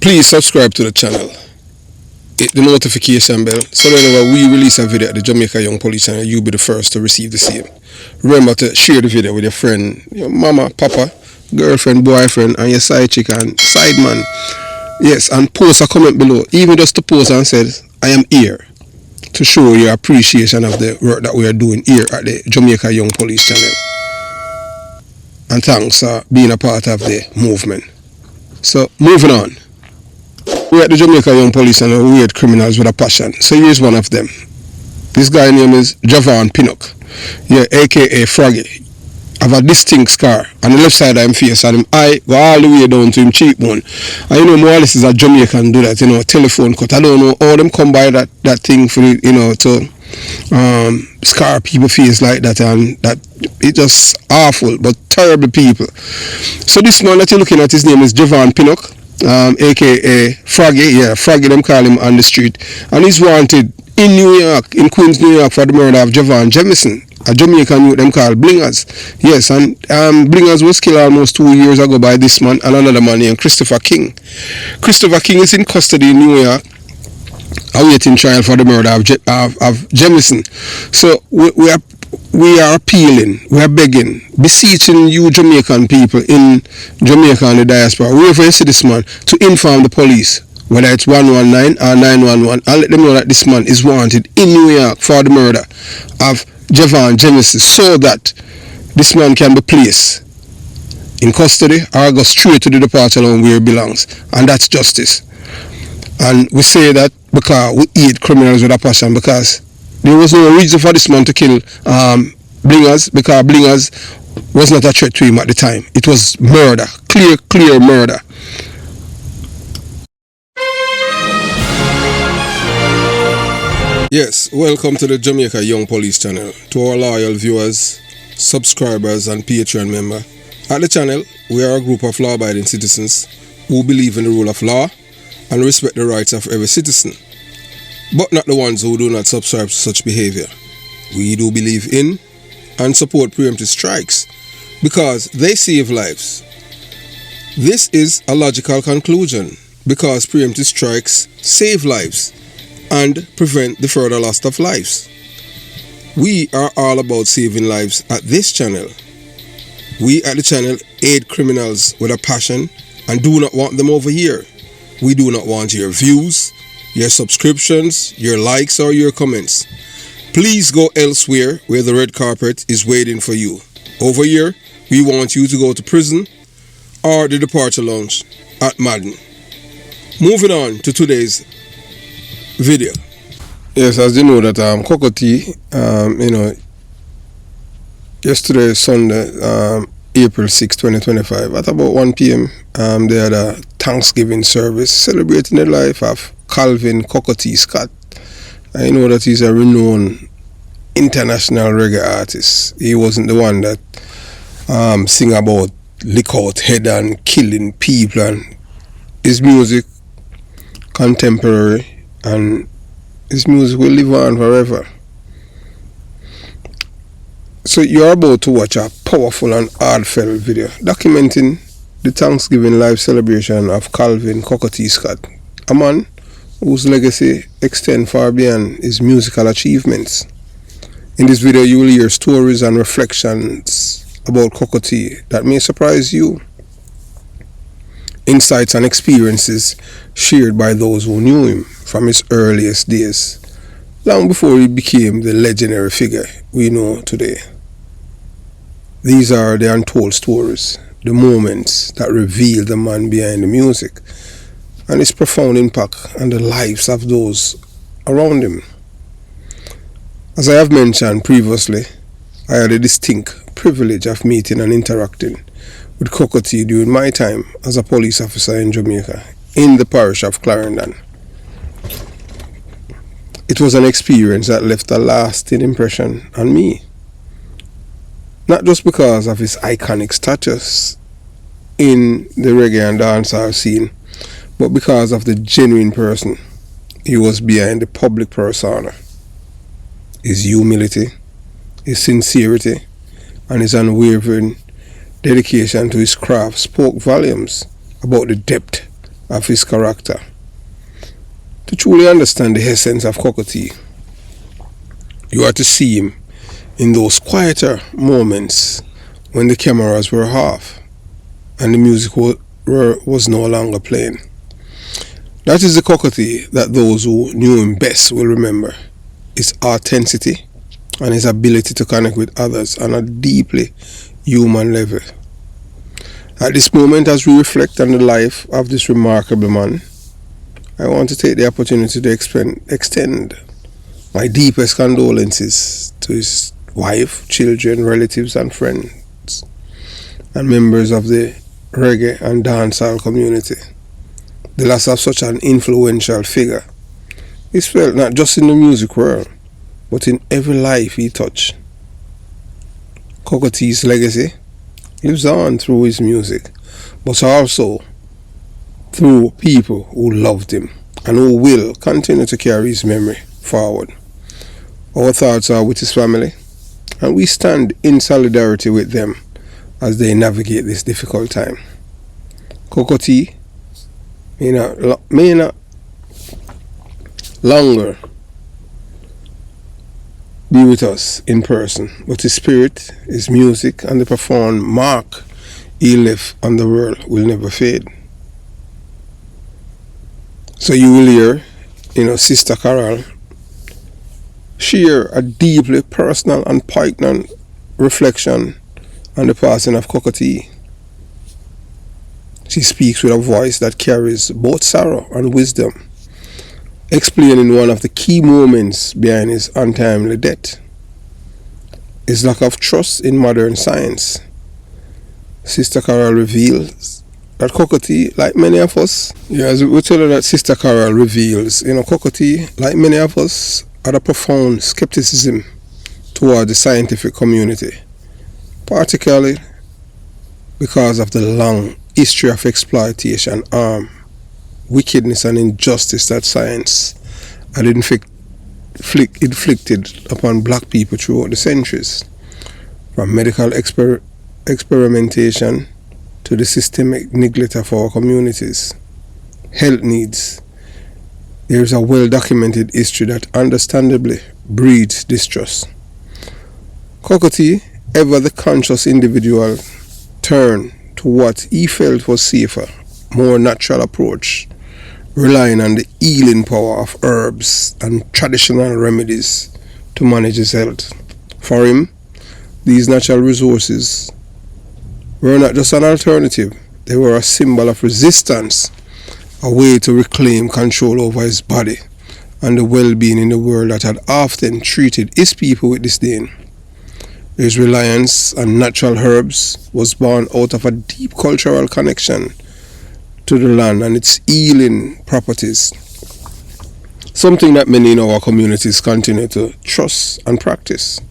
Please subscribe to the channel. Hit the notification bell so that whenever we release a video at the Jamaica Young Police channel, you'll be the first to receive the same. Remember to share the video with your friend, your mama, papa, girlfriend, boyfriend, and your side chick and side man. Yes, and post a comment below, even just to post and say, I am here to show your appreciation of the work that we are doing here at the Jamaica Young Police channel. And thanks for being a part of the movement. So, moving on. We at the Jamaica Young Police channel, we hate criminals with a passion. So here's one of them. This guy's name is Javon Pinnock. Yeah, aka Froggy. Have a distinct scar on the left side of his face, and him eye go all the way down to him cheekbone. And you know, more or less is a Jamaican do that, you know, telephone cut. I don't know how them come by that thing for, you know, to scar people face like that, and that it's just awful, but terrible people. So this man that you're looking at, his name is Javon Pinnock, aka Froggy. Yeah, Froggy them call him on the street, and he's wanted in New York, in Queens, New York, for the murder of Javon Jamison, a Jamaican youth them called Blingers. Yes, and Blingers was killed almost 2 years ago by this man and another man named Christopher King. Christopher King is in custody in New York, awaiting trial for the murder of Jamison. So we are appealing, we are begging, beseeching you Jamaican people in Jamaica and the diaspora, wherever you see this man, to inform the police, whether it's 119 or 911, and let them know that this man is wanted in New York for the murder of Javon Jamison, so that this man can be placed in custody or go straight to the departure home where he belongs, and that's justice. And we say that because we hate criminals with a passion, because there was no reason for this man to kill Blingers, because Blingers was not a threat to him at the time. It was murder, clear murder. Yes, welcome to the Jamaica Young Police channel. To our loyal viewers, subscribers and Patreon member. At the channel, we are a group of law-abiding citizens who believe in the rule of law and respect the rights of every citizen, but not the ones who do not subscribe to such behavior. We do believe in and support preemptive strikes because they save lives. This is a logical conclusion because preemptive strikes save lives and prevent the further loss of lives. We are all about saving lives at this channel. We at the channel aid criminals with a passion and do not want them over here. We do not want your views, your subscriptions, your likes or your comments. Please go elsewhere where the red carpet is waiting for you. Over here, we want you to go to prison or the departure lounge at Madden. Moving on to today's video. Yes, as you know that Cocotee, you know, yesterday Sunday, April 6, 2025, at about 1 p.m. They had a Thanksgiving service celebrating the life of Calvin Cocotee Scott. I know that he's a renowned international reggae artist. He wasn't the one that sing about lick out head and killing people, and his music contemporary, and his music will live on forever. So you're about to watch a powerful and heartfelt video documenting the Thanksgiving live celebration of Calvin Cocotee Scott, a man whose legacy extends far beyond his musical achievements. In this video you will hear stories and reflections about Cocotee that may surprise you. Insights and experiences shared by those who knew him from his earliest days, long before he became the legendary figure we know today. These are the untold stories, the moments that reveal the man behind the music and his profound impact on the lives of those around him. As I have mentioned previously, I had a distinct privilege of meeting and interacting with Cocotee during my time as a police officer in Jamaica, in the parish of Clarendon. It was an experience that left a lasting impression on me, not just because of his iconic status in the reggae and dancehall scene, but because of the genuine person he was behind the public persona. His humility, his sincerity, and his unwavering dedication to his craft spoke volumes about the depth of his character. To truly understand the essence of Cocoa, you are to see him in those quieter moments when the cameras were off and the music was no longer playing. That is the Cocoa that those who knew him best will remember. His authenticity and his ability to connect with others on a deeply human level. At this moment, as we reflect on the life of this remarkable man, I want to take the opportunity to extend my deepest condolences to his wife, children, relatives and friends, and members of the reggae and dancehall community. The loss of such an influential figure is felt not just in the music world, but in every life he touched. Cocoa T's legacy lives on through his music, but also through people who loved him and who will continue to carry his memory forward. Our thoughts are with his family, and we stand in solidarity with them as they navigate this difficult time. Cocoa T may not longer be with us in person, but his spirit, his music, and the profound mark he left on the world will never fade. So you will hear, Sister Carol share a deeply personal and poignant reflection on the passing of Cocoa T. She speaks with a voice that carries both sorrow and wisdom, explaining one of the key moments behind his untimely death: his lack of trust in modern science. Sister Carol reveals that Cocoa T, like many of us, as we tell her that Sister Carol reveals, Cocoa T, like many of us, had a profound skepticism toward the scientific community, particularly because of the long history of exploitation, harm, wickedness and injustice that science had inflicted upon black people throughout the centuries. From medical experimentation to the systemic neglect of our communities' health needs, there is a well-documented history that understandably breeds distrust. Cocoa T, ever the conscious individual, turned to what he felt was safer, more natural approach, relying on the healing power of herbs and traditional remedies to manage his health. For him, these natural resources were not just an alternative, they were a symbol of resistance, a way to reclaim control over his body and the well-being in a world that had often treated his people with disdain. His reliance on natural herbs was born out of a deep cultural connection to the land and its healing properties, something that many in our communities continue to trust and practice.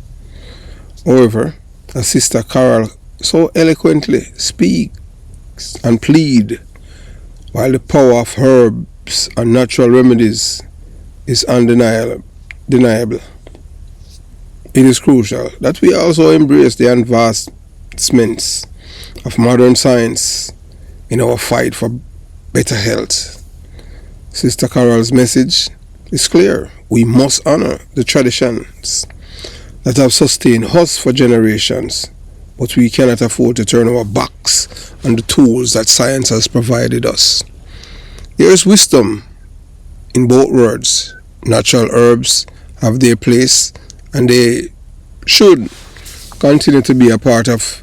However, as Sister Carol so eloquently speaks and pleads, while the power of herbs and natural remedies is undeniable, it is crucial that we also embrace the advancements of modern science in our fight for better health. Sister Carol's message is clear. We must honor the traditions that have sustained us for generations, but we cannot afford to turn our backs on the tools that science has provided us. There is wisdom in both words. Natural herbs have their place, and they should continue to be a part of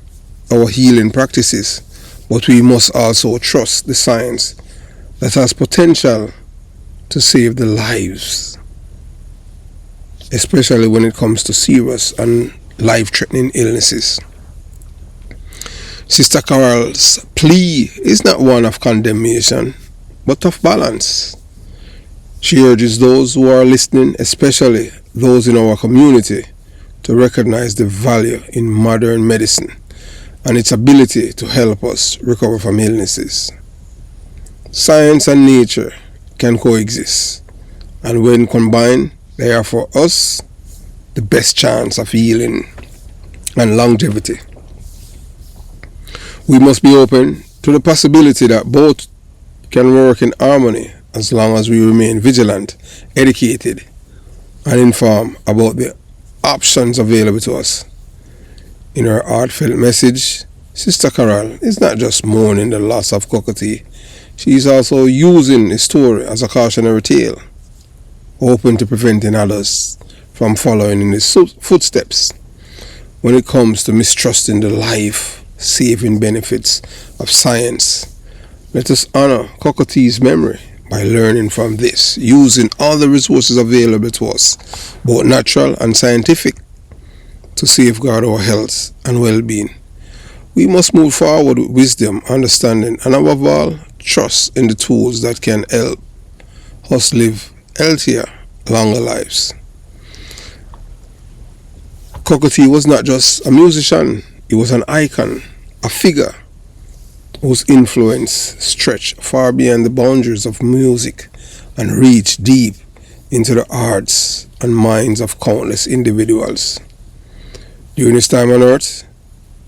our healing practices, but we must also trust the science that has potential to save the lives, especially when it comes to serious and life-threatening illnesses. Sister Carol's plea is not one of condemnation, but of balance. She urges those who are listening, especially those in our community, to recognize the value in modern medicine and its ability to help us recover from illnesses. Science and nature can coexist, and when combined, they are for us the best chance of healing and longevity. We must be open to the possibility that both can work in harmony as long as we remain vigilant, educated, and informed about the options available to us. In her heartfelt message, Sister Carol is not just mourning the loss of Cockatee, she is also using the story as a cautionary tale, hoping to preventing others from following in his footsteps when it comes to mistrusting the life-saving benefits of science. Let us honor Cockatee's memory by learning from this, using all the resources available to us, both natural and scientific, to safeguard our health and well-being. We must move forward with wisdom, understanding, and above all, trust in the tools that can help us live healthier, longer lives. Cockatee was not just a musician, he was an icon, a figure whose influence stretched far beyond the boundaries of music and reached deep into the hearts and minds of countless individuals. During his time on earth,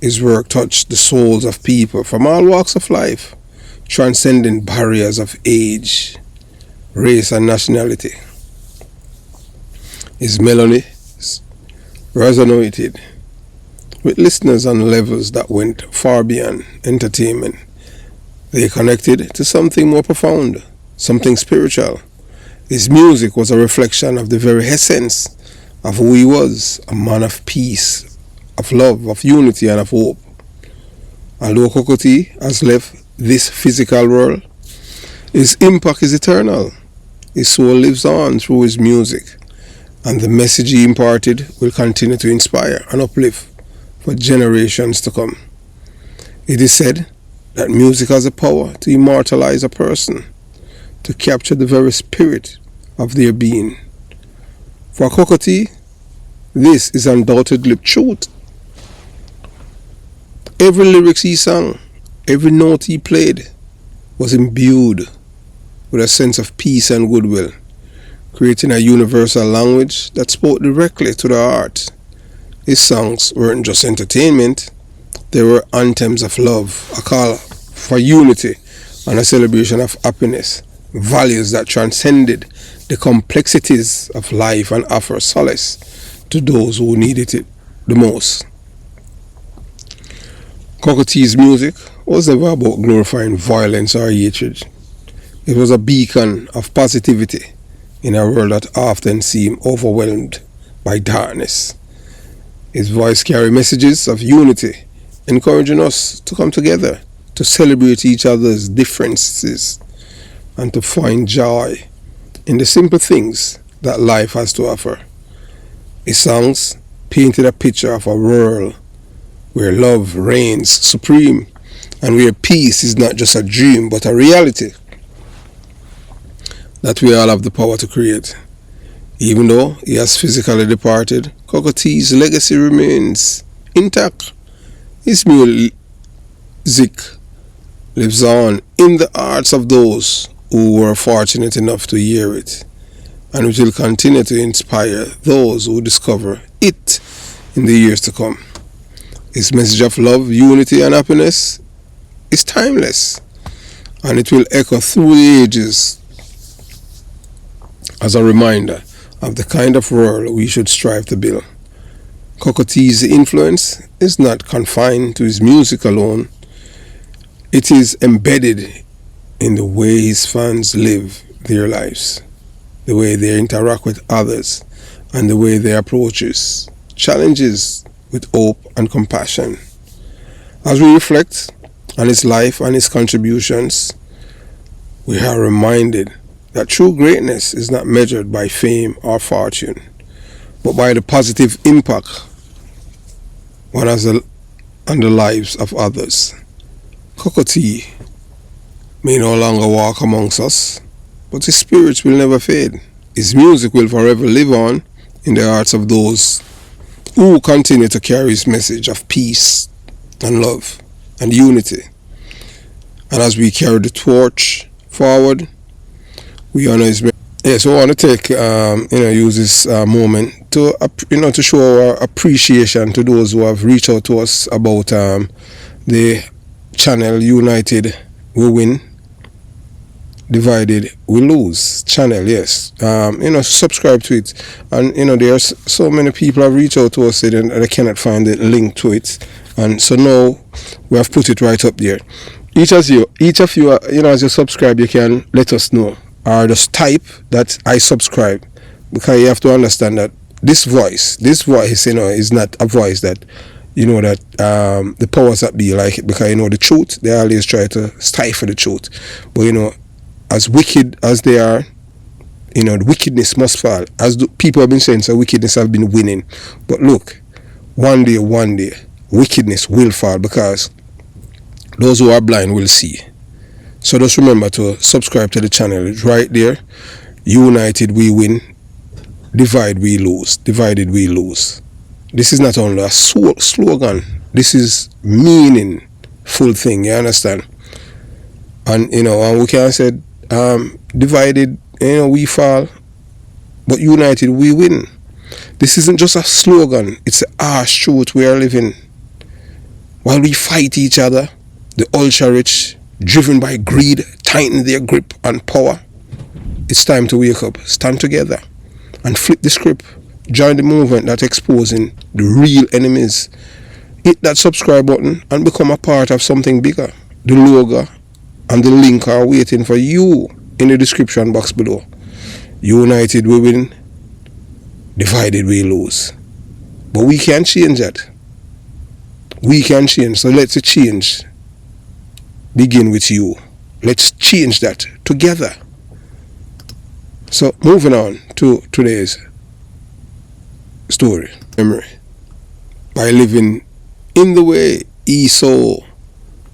his work touched the souls of people from all walks of life, transcending barriers of age, race, and nationality. His melodies resonated with listeners on levels that went far beyond entertainment. They connected to something more profound, something spiritual. His music was a reflection of the very essence of who he was, a man of peace, of love, of unity, and of hope. Although Cockatee has left this physical world, his impact is eternal. His soul lives on through his music, and the message he imparted will continue to inspire and uplift for generations to come. It is said that music has the power to immortalize a person, to capture the very spirit of their being. For Cockatee, this is undoubtedly truth. Every lyrics he sang, every note he played was imbued with a sense of peace and goodwill, creating a universal language that spoke directly to the heart. His songs weren't just entertainment, they were anthems of love, a call for unity, and a celebration of happiness, values that transcended the complexities of life and offer solace to those who needed it the most. Cockatee's music was never about glorifying violence or hatred. It was a beacon of positivity in a world that often seemed overwhelmed by darkness. His voice carried messages of unity, encouraging us to come together, to celebrate each other's differences, and to find joy in the simple things that life has to offer. His songs painted a picture of a world where love reigns supreme and where peace is not just a dream but a reality that we all have the power to create. Even though he has physically departed, Cockatee's legacy remains intact. His music lives on in the hearts of those who were fortunate enough to hear it, and it will continue to inspire those who discover it in the years to come. His message of love, unity, and happiness is timeless, and it will echo through the ages as a reminder of the kind of world we should strive to build. Cockatee's influence is not confined to his music alone. It is embedded in the way his fans live their lives, the way they interact with others, and the way they approach challenges with hope and compassion. As we reflect on his life and his contributions, we are reminded that true greatness is not measured by fame or fortune, but by the positive impact one has on the lives of others. Cockatee may no longer walk amongst us, but his spirit will never fade. His music will forever live on in the hearts of those who continue to carry his message of peace and love and unity. And as we carry the torch forward, we honor his memory. Yes, we want to take, use this moment to, to show our appreciation to those who have reached out to us about the channel United We Win Divided We Lose channel, yes. Subscribe to it. And, there's so many people have reached out to us saying that they cannot find the link to it. And so now we have put it right up there. Each of you, as you subscribe, you can let us know. Or just type that I subscribe. Because you have to understand that this voice, is not a voice that, that the powers that be like it. Because, the truth, they always try to stifle the truth. But, as wicked as they are, the wickedness must fall. As people have been saying, so wickedness have been winning. But look, one day, wickedness will fall, because those who are blind will see. So just remember to subscribe to the channel. It's right there. United we win. Divide we lose. Divided we lose. This is not only a slogan. This is meaningful thing. You understand? And and we can say divided, we fall, but united we win. This isn't just a slogan. It's a harsh truth we are living. While we fight each other, the ultra rich, driven by greed, tighten their grip on power. It's time to wake up, stand together, and flip the script. Join the movement that's exposing the real enemies. Hit that subscribe button and become a part of something bigger. The logo and the link are waiting for you in the description box below. United we win, divided we lose. But we can change that. We can change. So let's change. Begin with you. Let's change that together. So moving on to today's story. Memory. By living in the way he so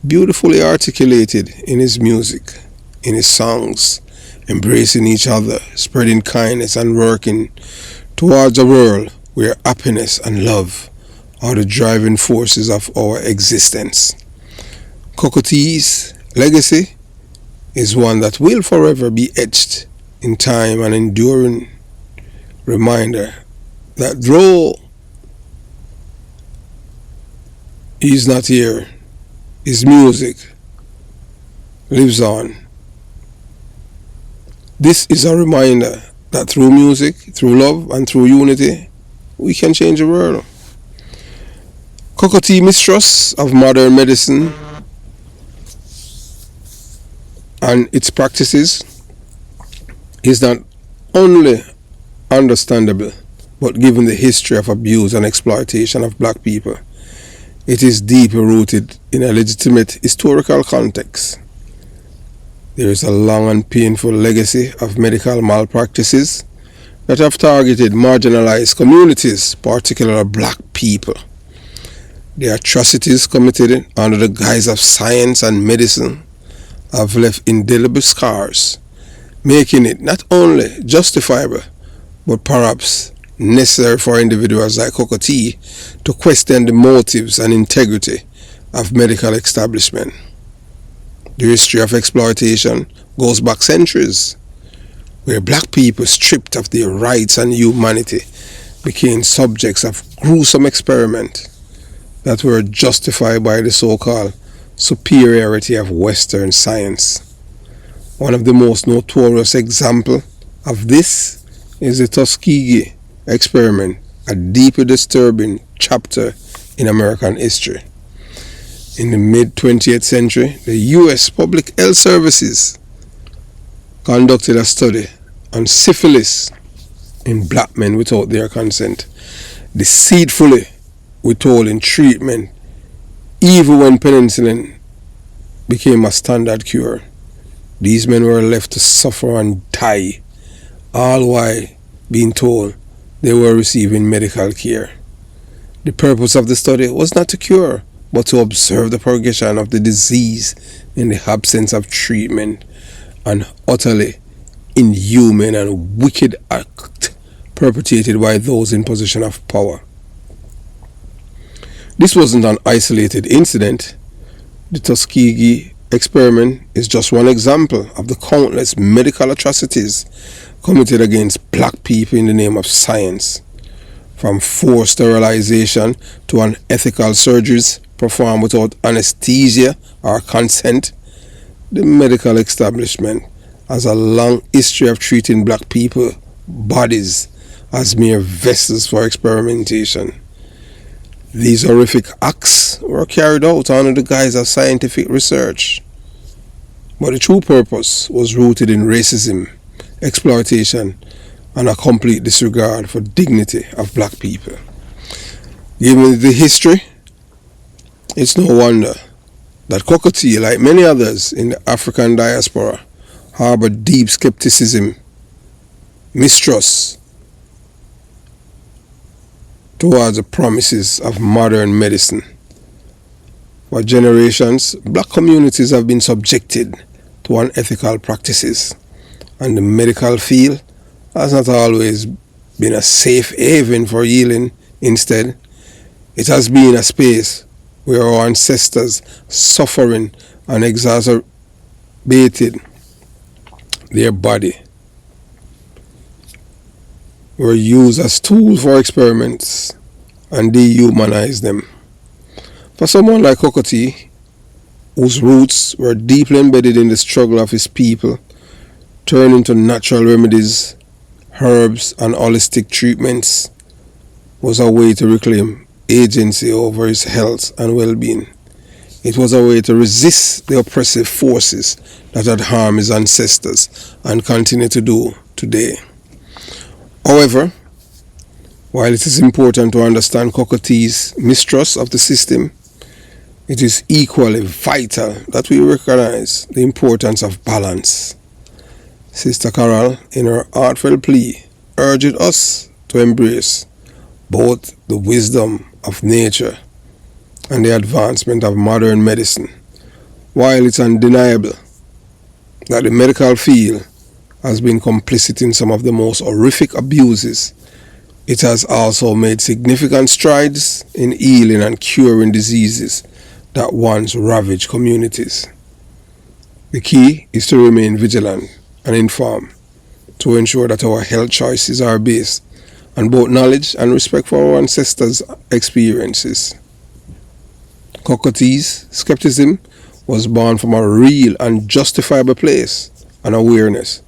beautifully articulated in his music, in his songs, embracing each other, spreading kindness and working towards a world where happiness and love are the driving forces of our existence. Cocoa Tea's legacy is one that will forever be etched in time, an enduring reminder that though he's not here, his music lives on. This is a reminder that through music, through love, and through unity, we can change the world. Cocoa Tea mistrust of modern medicine and its practices is not only understandable, but given the history of abuse and exploitation of black people, it is deeply rooted in a legitimate historical context. There is a long and painful legacy of medical malpractices that have targeted marginalized communities, particularly black people. The atrocities committed under the guise of science and medicine have left indelible scars, making it not only justifiable, but perhaps necessary for individuals like Cocoa Tea to question the motives and integrity of medical establishment. The history of exploitation goes back centuries, where black people stripped of their rights and humanity became subjects of gruesome experiment that were justified by the so-called superiority of Western science. One of the most notorious examples of this is the Tuskegee experiment, a deeply disturbing chapter in American history. In the mid-20th century, the U.S. Public Health Services conducted a study on syphilis in black men without their consent, deceitfully withholding treatment even when penicillin became a standard cure. These men were left to suffer and die, all while being told they were receiving medical care. The purpose of the study was not to cure, but to observe the progression of the disease in the absence of treatment, an utterly inhuman and wicked act perpetrated by those in position of power. This wasn't an isolated incident. The Tuskegee experiment is just one example of the countless medical atrocities committed against black people in the name of science. From forced sterilization to unethical surgeries performed without anesthesia or consent, the medical establishment has a long history of treating black people bodies as mere vessels for experimentation. These horrific acts were carried out under the guise of scientific research, but the true purpose was rooted in racism, exploitation, and a complete disregard for dignity of black people. Given the history, it's no wonder that Cocotte, like many others in the African diaspora, harbored deep skepticism, mistrust towards the promises of modern medicine. For generations, black communities have been subjected to unethical practices, and the medical field has not always been a safe haven for healing. Instead, it has been a space where our ancestors' suffering and exacerbated their body were used as tools for experiments and dehumanized them. For someone like Cocotte, whose roots were deeply embedded in the struggle of his people, turning to natural remedies, herbs, and holistic treatments was a way to reclaim agency over his health and well-being. It was a way to resist the oppressive forces that had harmed his ancestors and continue to do today. However, while it is important to understand Cocotte's mistrust of the system, it is equally vital that we recognize the importance of balance. Sister Carol, in her heartfelt plea, urged us to embrace both the wisdom of nature and the advancement of modern medicine. While it's undeniable that the medical field has been complicit in some of the most horrific abuses, it has also made significant strides in healing and curing diseases that once ravaged communities. The key is to remain vigilant and informed to ensure that our health choices are based on both knowledge and respect for our ancestors' experiences. Cocotte's skepticism was born from a real and justifiable place and awareness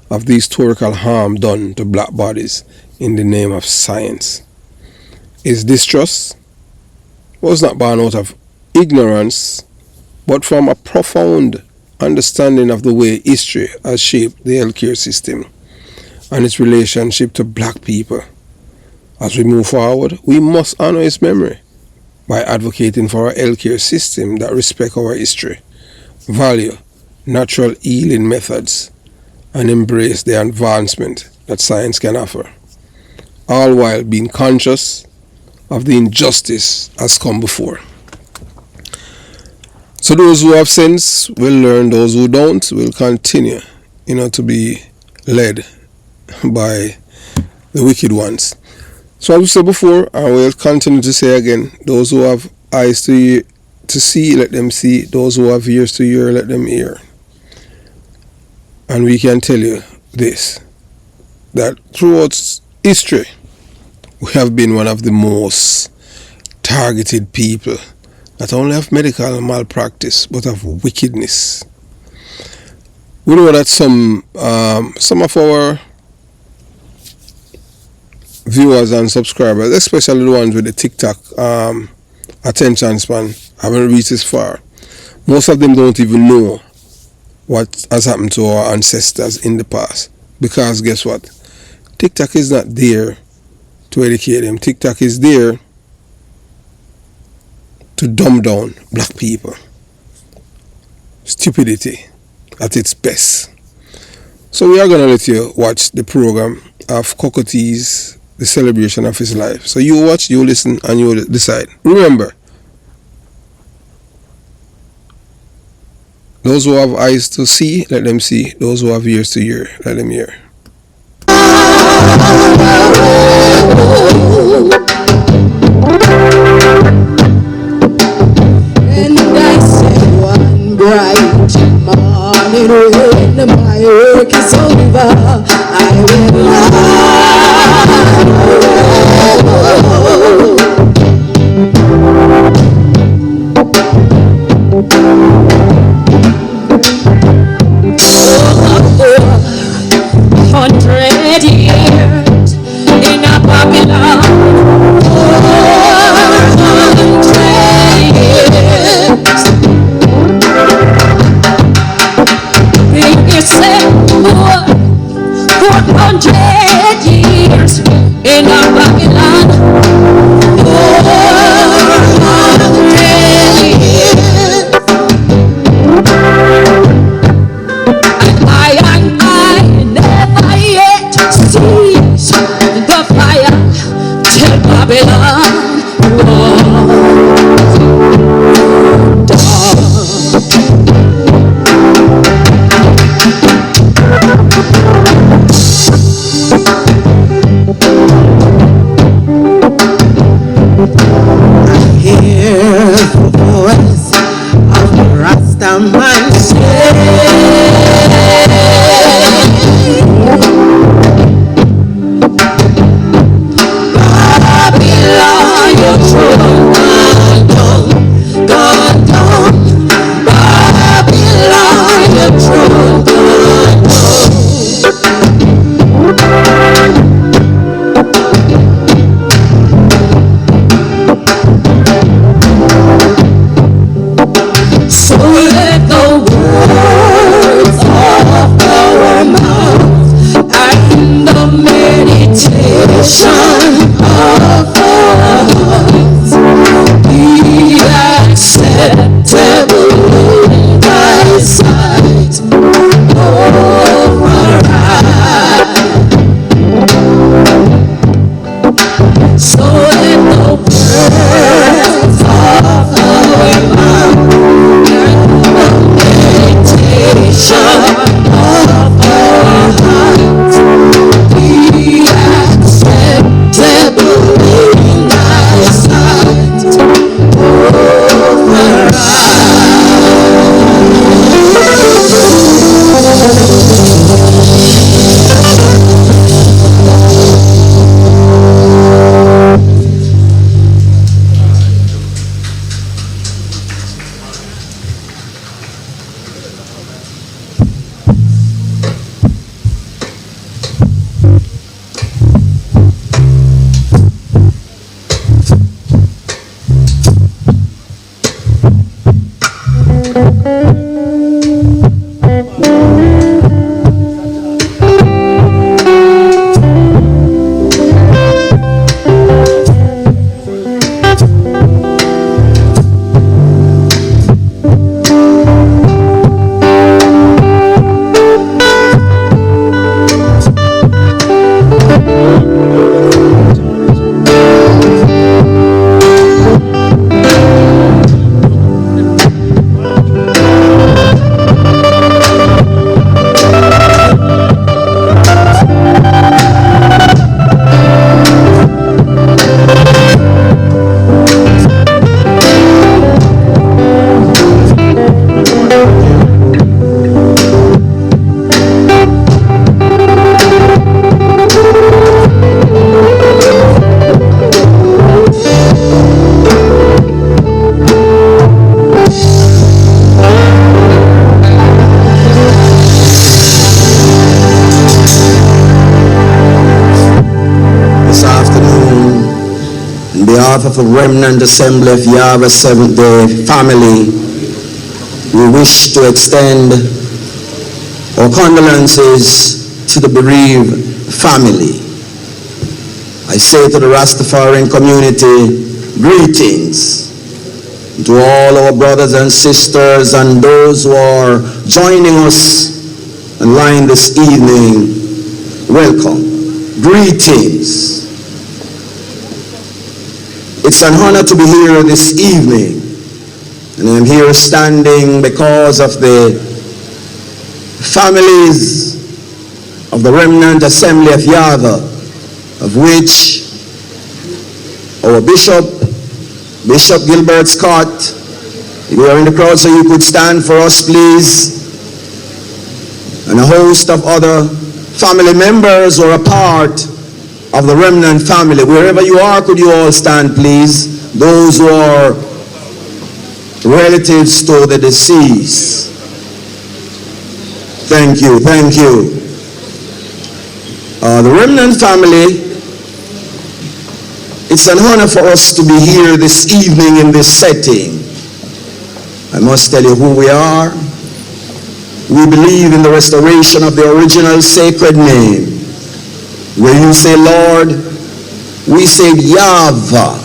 of the historical harm done to black bodies in the name of science. His distrust was not born out of ignorance, but from a profound understanding of the way history has shaped the healthcare system and its relationship to black people. As we move forward, we must honor his memory by advocating for a healthcare system that respects our history, value natural healing methods, and embrace the advancement that science can offer, all while being conscious of the injustice as come before. So those who have sense will learn, those who don't will continue, to be led by the wicked ones. So as we said before, I will continue to say again, those who have eyes to see, let them see. Those who have ears to hear, let them hear. And we can tell you this, that throughout history, we have been one of the most targeted people, not only of medical malpractice, but of wickedness. We know that some of our viewers and subscribers, especially the ones with the TikTok attention span, haven't reached this far. Most of them don't even know what has happened to our ancestors in the past. Because guess what? TikTok is not there to educate them. TikTok is there to dumb down black people. Stupidity at its best. So we are going to let you watch the program of Cocotte's The Celebration of His Life. So you watch, you listen, and you decide. Remember, those who have eyes to see, let them see. Those who have ears to hear, let them hear. And I said one bright morning when my work is over, I will lie. behalf of the Remnant Assembly of Yahweh Seventh-day family, we wish to extend our condolences to the bereaved family. I say to the Rastafarian community, greetings. To all our brothers and sisters and those who are joining us online this evening, welcome. Greetings. It's an honor to be here this evening, and I'm here standing because of the families of the Remnant Assembly of Yahweh, of which our Bishop Gilbert Scott, you are in the crowd, so you could stand for us, please, and a host of other family members who are a part of the Remnant family. Wherever you are, could you all stand, please? Those who are relatives to the deceased. Thank you, thank you. The Remnant family, it's an honor for us to be here this evening in this setting. I must tell you who we are. We believe in the restoration of the original sacred name. Where you say Lord, we say Yahweh.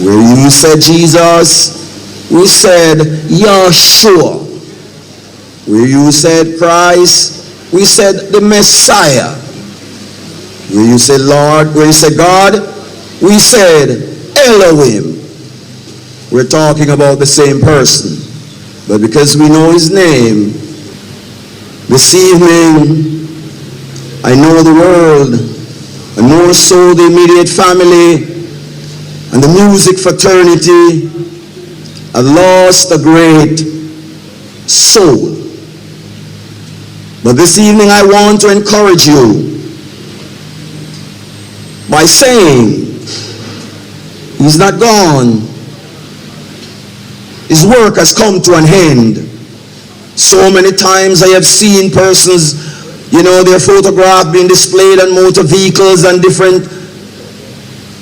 Where you said Jesus, we said Yahshua. Where you said Christ, we said the Messiah. Where you said Lord, where you said God, we said Elohim. We're talking about the same person. But because we know his name, this evening, I know the world, and more so the immediate family and the music fraternity have lost a great soul. But this evening I want to encourage you by saying, he's not gone. His work has come to an end. So many times I have seen persons, their photograph being displayed on motor vehicles and different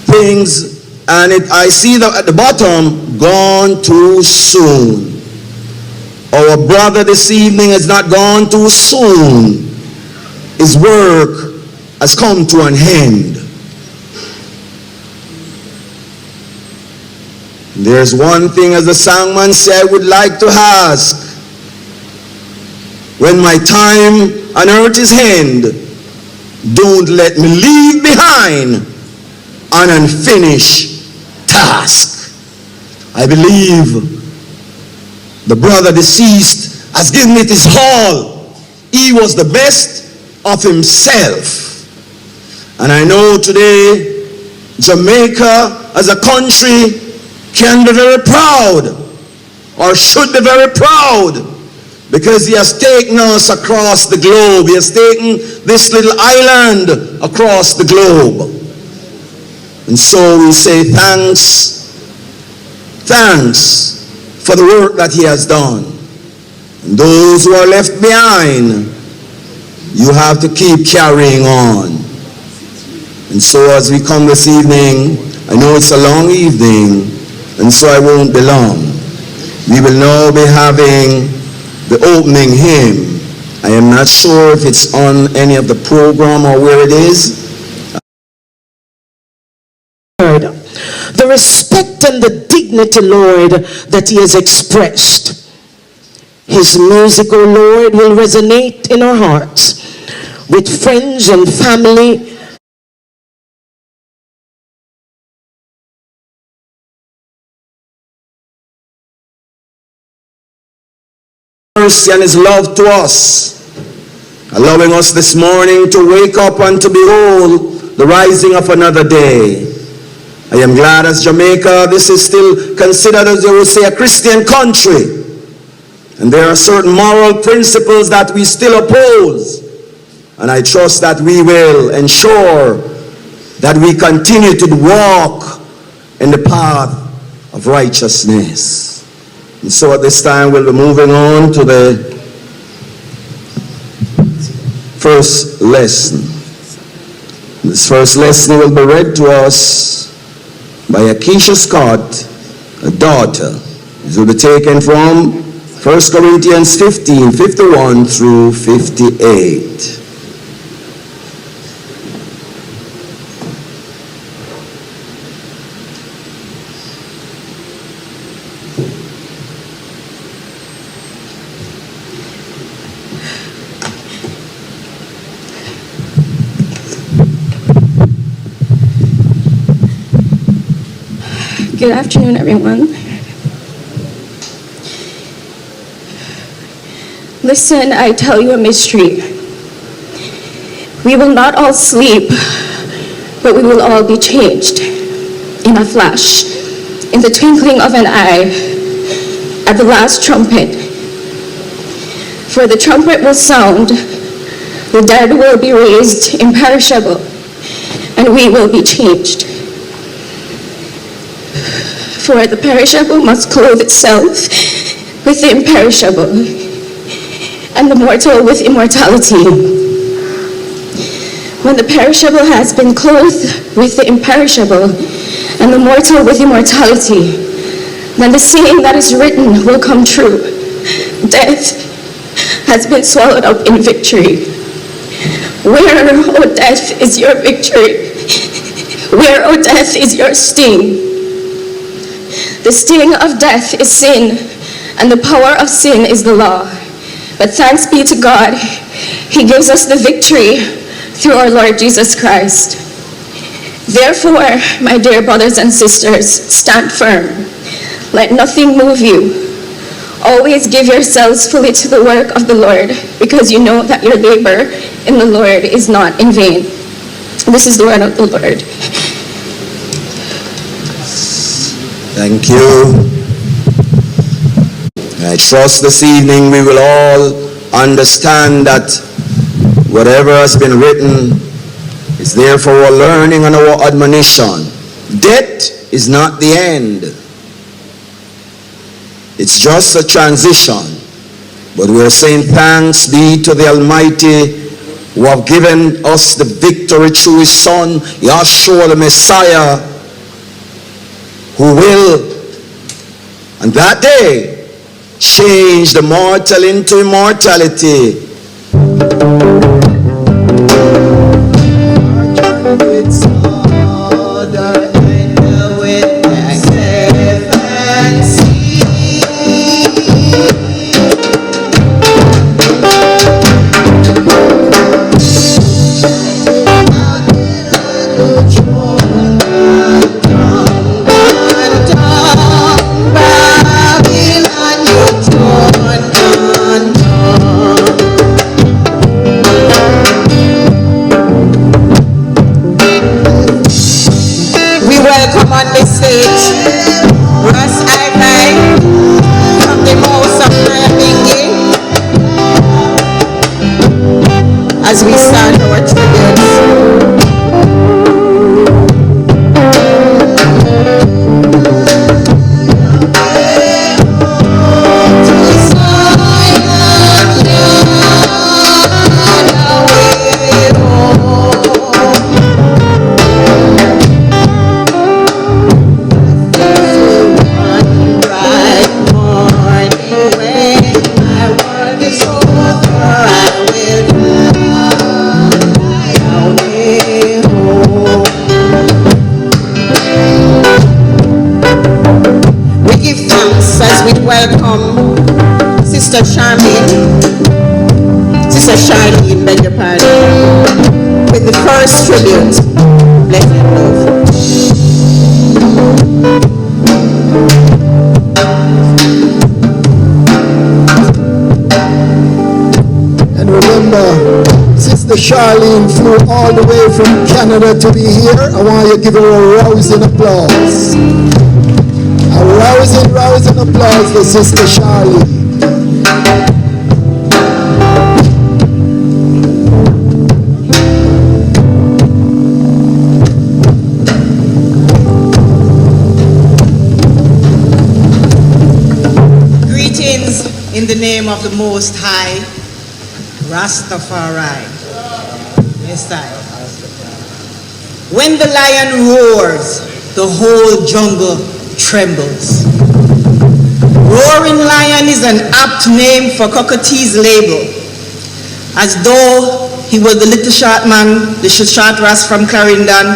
things, and I see that at the bottom, gone too soon. Our brother this evening has not gone too soon. His work has come to an end. There's one thing, as the songman said, I would like to ask. When my time on earth is end, don't let me leave behind an unfinished task. I believe the brother deceased has given it his all. He was the best of himself. And I know today, Jamaica as a country can be very proud, or should be very proud, because he has taken us across the globe. He has taken this little island across the globe. And so we say thanks for the work that he has done. And those who are left behind, you have to keep carrying on. And so as we come this evening, I know it's a long evening, and so I won't be long. We will now be having the opening hymn. I am not sure if it's on any of the program or where it is. The respect and the dignity, Lord, that he has expressed. His music, O Lord, will resonate in our hearts with friends and family. Mercy and his love to us, allowing us this morning to wake up and to behold the rising of another day. I am glad as Jamaica, this is still considered, as they would say, a Christian country. And there are certain moral principles that we still oppose. And I trust that we will ensure that we continue to walk in the path of righteousness. And so at this time we'll be moving on to the first lesson. This first lesson will be read to us by Akeisha Scott, a daughter. This will be taken from 1 Corinthians 15, 51 through 58. Good afternoon, everyone. Listen, I tell you a mystery. We will not all sleep, but we will all be changed in a flash, in the twinkling of an eye, at the last trumpet. For the trumpet will sound, the dead will be raised imperishable, and we will be changed. For the perishable must clothe itself with the imperishable, and the mortal with immortality. When the perishable has been clothed with the imperishable, and the mortal with immortality, then the saying that is written will come true. Death has been swallowed up in victory. Where, O death, is your victory? Where, O death, is your sting? The sting of death is sin, and the power of sin is the law. But thanks be to God, He gives us the victory through our Lord Jesus Christ. Therefore, my dear brothers and sisters, stand firm. Let nothing move you. Always give yourselves fully to the work of the Lord, because you know that your labor in the Lord is not in vain. This is the word of the Lord. Thank you. I trust this evening we will all understand that whatever has been written is there for our learning and our admonition. Death is not the end. It's just a transition. But we are saying thanks be to the Almighty who have given us the victory through His Son, Yahshua the Messiah, who will, on that day, change the mortal into immortality. As we start our tributes. Welcome Sister Charmaine, Sister Charlene, beg your pardon, with the first tribute. Blessed love. And remember, Sister Charlene flew all the way from Canada to be here. I want you to give her a rousing applause. A rousing applause for Sister Charlene. Greetings in the name of the Most High, Rastafari. Yes, I. When the lion roars, the whole jungle trembles. Roaring Lion is an apt name for Cocotee's label, as though he was the little short man, the short ras from Clarendon.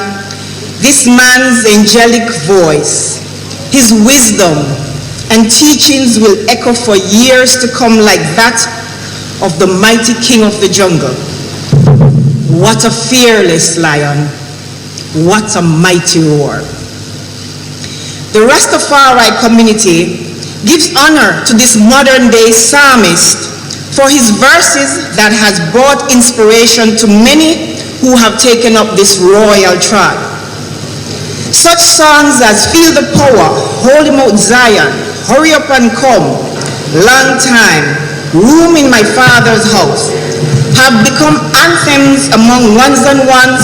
This man's angelic voice, his wisdom and teachings will echo for years to come like that of the mighty king of the jungle. What a fearless lion, what a mighty roar. The Rastafari community gives honor to this modern day psalmist for his verses that has brought inspiration to many who have taken up this royal tribe. Such songs as Feel the Power, Holy Mount Zion, Hurry Up and Come, Long Time, Room in My Father's House have become anthems among ones and ones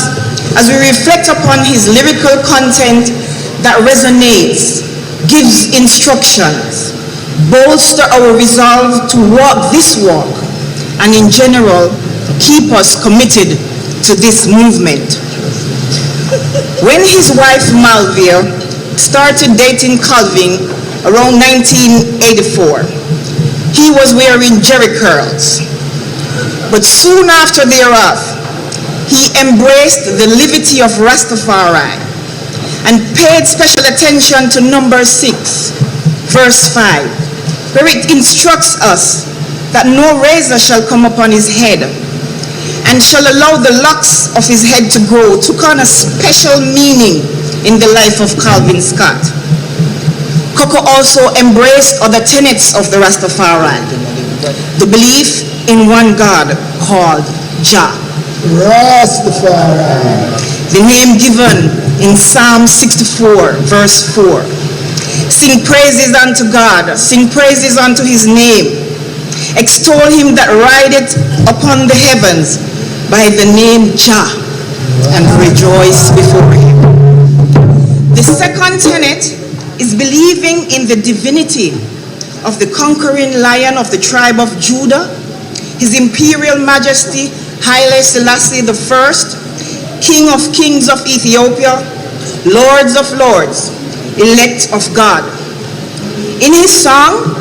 as we reflect upon his lyrical content that resonates, gives instructions, bolster our resolve to walk this walk, and in general, keep us committed to this movement. When his wife Malvia started dating Calvin around 1984, he was wearing jerry curls. But soon after thereof, he embraced the levity of Rastafari and paid special attention to number 6, verse 5, where it instructs us that no razor shall come upon his head, and shall allow the locks of his head to grow, took on a special meaning in the life of Calvin Scott. Coco also embraced other tenets of the Rastafari, the belief in one God called Jah. Rastafari. The name given in Psalm 64, verse 4. Sing praises unto God, sing praises unto his name. Extol him that rideth upon the heavens by the name Jah, and rejoice before him. The second tenet is believing in the divinity of the conquering lion of the tribe of Judah, His Imperial Majesty Haile Selassie I, King of Kings of Ethiopia, Lords of Lords, elect of God. In his song,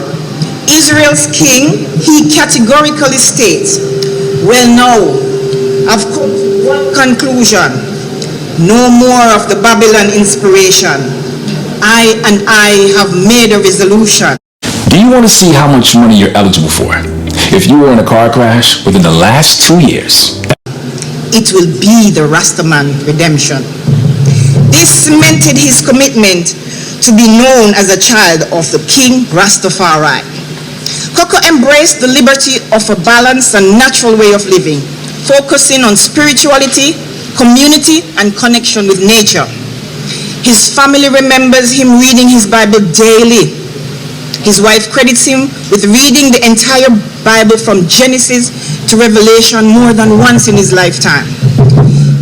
Israel's King, he categorically states, "Well now, I've come to one conclusion, no more of the Babylon inspiration. I have made a resolution." Do you want to see how much money you're eligible for if you were in a car crash within the last 2 years? It will be the Rastaman redemption. This cemented his commitment to be known as a child of the King Rastafari. Coco embraced the liberty of a balanced and natural way of living, focusing on spirituality, community, and connection with nature. His family remembers him reading his Bible daily. His wife credits him with reading the entire Bible from Genesis to Revelation more than once in his lifetime.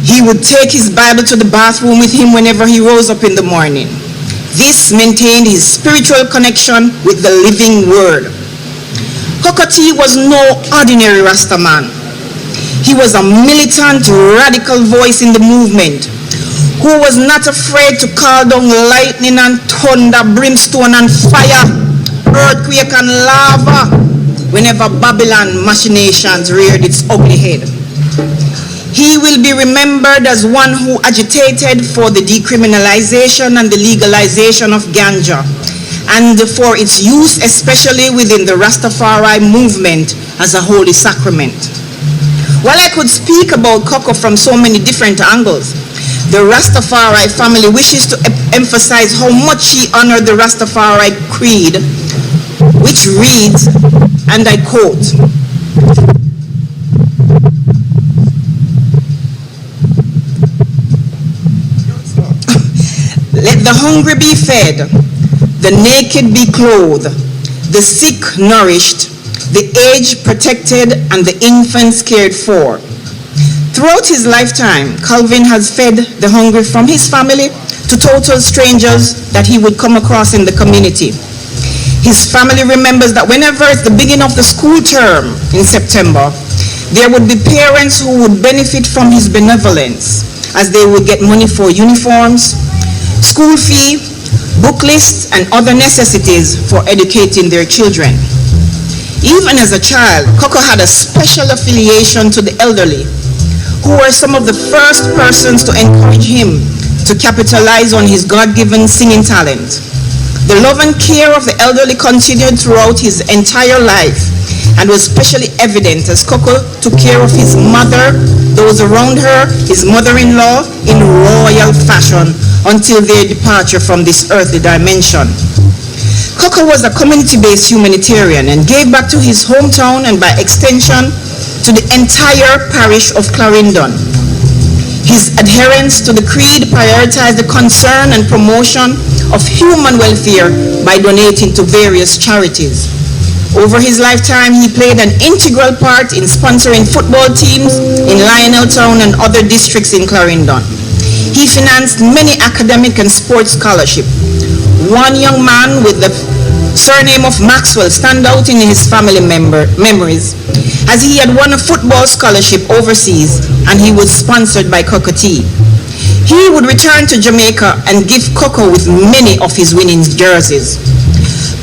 He would take his Bible to the bathroom with him whenever he rose up in the morning. This maintained his spiritual connection with the living Word. Cocotte was no ordinary Rastaman. He was a militant, radical voice in the movement, who was not afraid to call down lightning and thunder, brimstone and fire, earthquake and lava, whenever Babylon machinations reared its ugly head. He will be remembered as one who agitated for the decriminalization and the legalization of ganja, and for its use especially within the Rastafari movement as a holy sacrament. While I could speak about Coco from so many different angles, the Rastafari family wishes to emphasize how much he honored the Rastafari creed, which reads, and I quote, "Let the hungry be fed, the naked be clothed, the sick nourished, the aged protected, and the infants cared for." Throughout his lifetime, Calvin has fed the hungry from his family to total strangers that he would come across in the community. His family remembers that whenever it's the beginning of the school term in September, there would be parents who would benefit from his benevolence, as they would get money for uniforms, school fee, book lists, and other necessities for educating their children. Even as a child, Coco had a special affiliation to the elderly, who were some of the first persons to encourage him to capitalize on his God-given singing talent. The love and care of the elderly continued throughout his entire life and was especially evident as Coco took care of his mother, those around her, his mother-in-law, in royal fashion until their departure from this earthly dimension. Coco was a community-based humanitarian and gave back to his hometown and by extension to the entire parish of Clarendon. His adherence to the creed prioritized the concern and promotion of human welfare by donating to various charities. Over his lifetime, he played an integral part in sponsoring football teams in Lioneltown and other districts in Clarendon. He financed many academic and sports scholarships. One young man with the surname of Maxwell stand out in his family memories, as he had won a football scholarship overseas and he was sponsored by Coco T. He would return to Jamaica and gift Coco with many of his winning jerseys.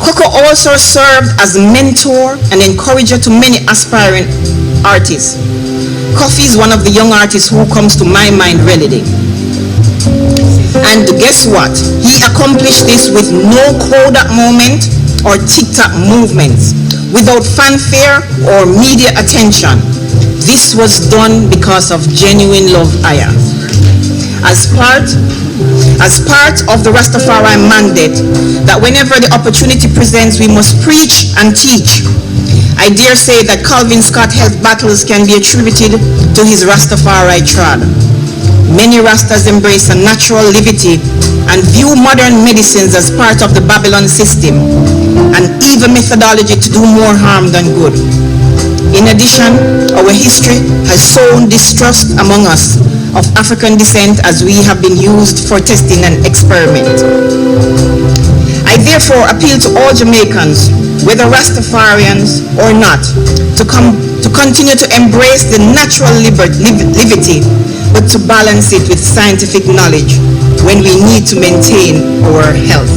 Coco also served as mentor and encourager to many aspiring artists. Kofi is one of the young artists who comes to my mind readily. And guess what? He accomplished this with no Kodak moment or TikTok movements, without fanfare or media attention. This was done because of genuine love, Aya. As part of the Rastafari mandate, that whenever the opportunity presents, we must preach and teach. I dare say that Calvin Scott's health battles can be attributed to his Rastafari trad. Many Rastas embrace a natural levity and view modern medicines as part of the Babylon system, and even methodology to do more harm than good. In addition, our history has sown distrust among us of African descent as we have been used for testing and experiment. I therefore appeal to all Jamaicans, whether Rastafarians or not, to continue to embrace the natural levity, but to balance it with scientific knowledge when we need to maintain our health.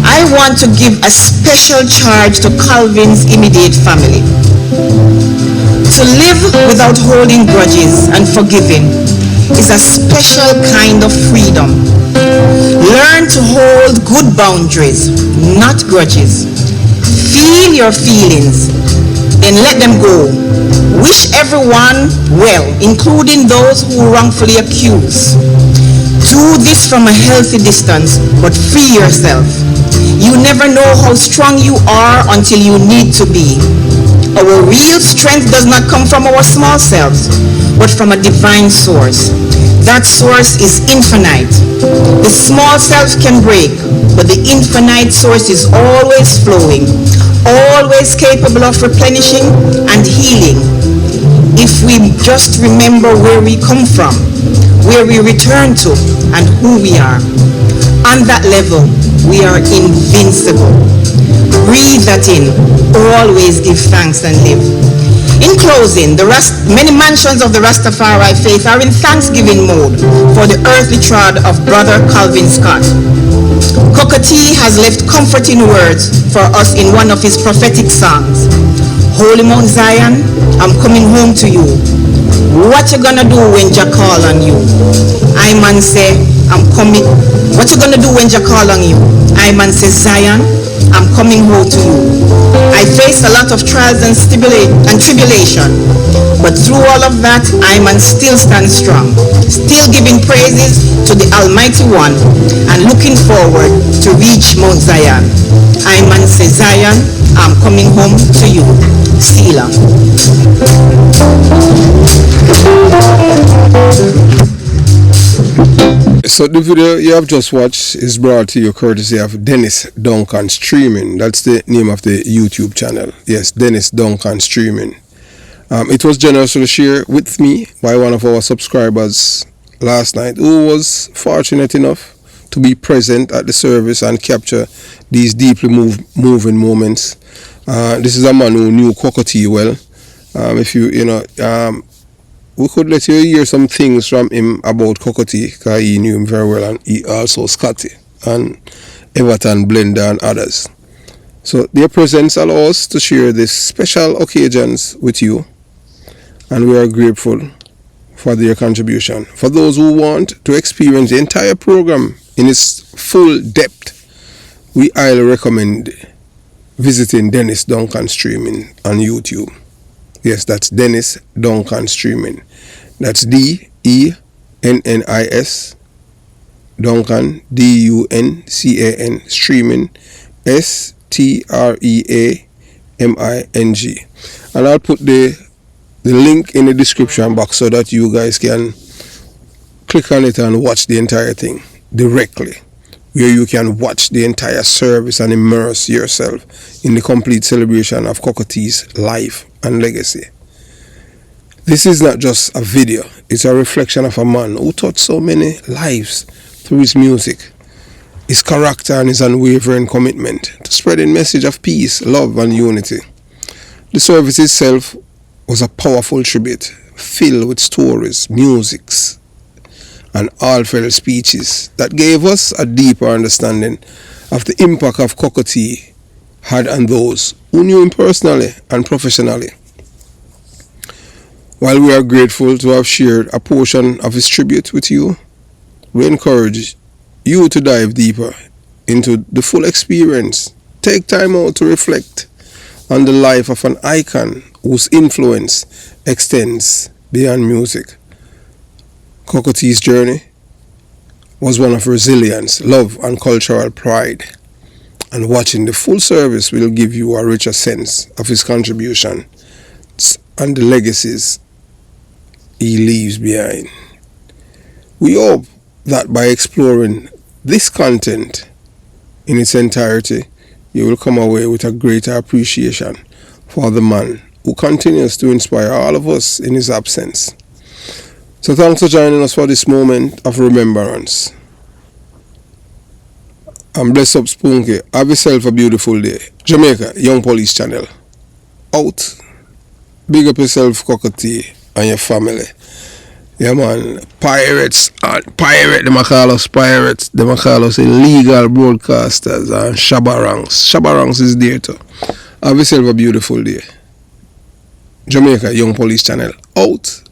I want to give a special charge to Calvin's immediate family. To live without holding grudges and forgiving is a special kind of freedom. Learn to hold good boundaries, not grudges. Feel your feelings, then let them go. Wish everyone well, including those who wrongfully accuse. Do this from a healthy distance, but free yourself. You never know how strong you are until you need to be. Our real strength does not come from our small selves, but from a divine source. That source is infinite. The small self can break, but the infinite source is always flowing, always capable of replenishing and healing. If we just remember where we come from, where we return to, and who we are. On that level, we are invincible. Breathe that in. Always give thanks and live. In closing, many mansions of the Rastafari faith are in thanksgiving mode for the earthly trod of Brother Calvin Scott. Coco T has left comforting words for us in one of his prophetic songs. Holy Mount Zion, I'm coming home to you. What you gonna do when Jah call on you? I man say, I'm coming. What you gonna do when Jah call on you? I man say, Zion, I'm coming home to you. I faced a lot of trials and tribulation, but through all of that, I man still stand strong, still giving praises to the Almighty One and looking forward to reach Mount Zion. I man say, Zion, I'm coming home to you. Selah. So the video you have just watched is brought to you courtesy of Dennis Duncan Streaming. That's the name of the YouTube channel. Yes, Dennis Duncan Streaming. It was generously shared with me by one of our subscribers last night, who was fortunate enough to be present at the service and capture these deeply moving moments. This is a man who knew Coco T well. we could let you hear some things from him about Cocotti, because he knew him very well, and he also Scotty and Everton Blender and others. So their presence allows us to share these special occasions with you, and we are grateful for their contribution. For those who want to experience the entire program in its full depth, we highly recommend visiting Dennis Duncan Streaming on YouTube. Yes, that's Dennis Duncan Streaming. That's DENNIS Duncan DUNCAN Streaming STREAMING. And I'll put the link in the description box so that you guys can click on it and watch the entire thing directly, where you can watch the entire service and immerse yourself in the complete celebration of Cocotti's life and legacy. This is not just a video, it's a reflection of a man who touched so many lives through his music, his character and his unwavering commitment to spreading message of peace, love and unity. The service itself was a powerful tribute, filled with stories, musics, and heartfelt speeches that gave us a deeper understanding of the impact of Cocotti had on those who knew him personally and professionally. While we are grateful to have shared a portion of his tribute with you, we encourage you to dive deeper into the full experience. Take time out to reflect on the life of an icon whose influence extends beyond music. Cocotti's journey was one of resilience, love and cultural pride, and watching the full service will give you a richer sense of his contribution and the legacies he leaves behind. We hope that by exploring this content in its entirety, you will come away with a greater appreciation for the man who continues to inspire all of us in his absence. So thanks for joining us for this moment of remembrance. And bless up Spunky. Have yourself a beautiful day. Jamaica, Young Police Channel. Out. Big up yourself, Cocotti, and your family. Yeah, man. Pirates. Pirate, they call us pirates. They call us illegal broadcasters and Shabba ranks. Shabba ranks is there too. Have yourself a beautiful day. Jamaica, Young Police Channel. Out.